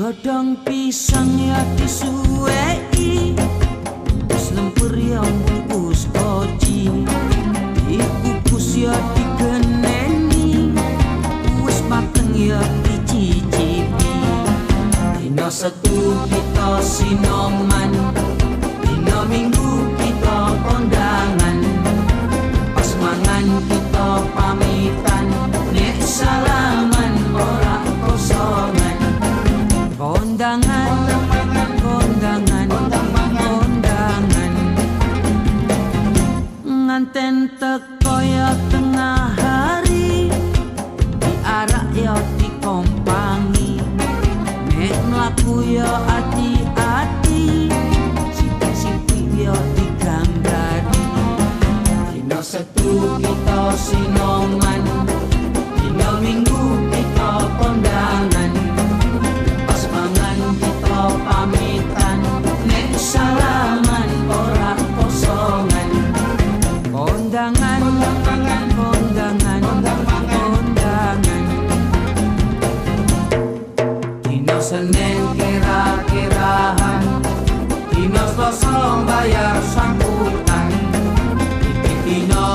Godhong pisang ya disuweki, wis lemper ya bungkus oji, dikukus ya digeneni, wis mateng ya dicicipi. Dina Setu kita sinoman, dina Minggu kita kondangan, pas mangan kita pamitan, nek salaman ora kosongan. Kondangan, kondangan, kondangan, nganten teko ya tengah hari, diarak ya dikompangi, nek mlaku ya ati-ati, sithik-sithik ya diganggani. Dina Setu kita sinoman, dina Minggu kita kondangan, pamitan, nek salaman ora kosongan. Kondangan, kondangan, kondangan. Dina Senin kira-kirahan, dina Selasa bayar sambutan, dina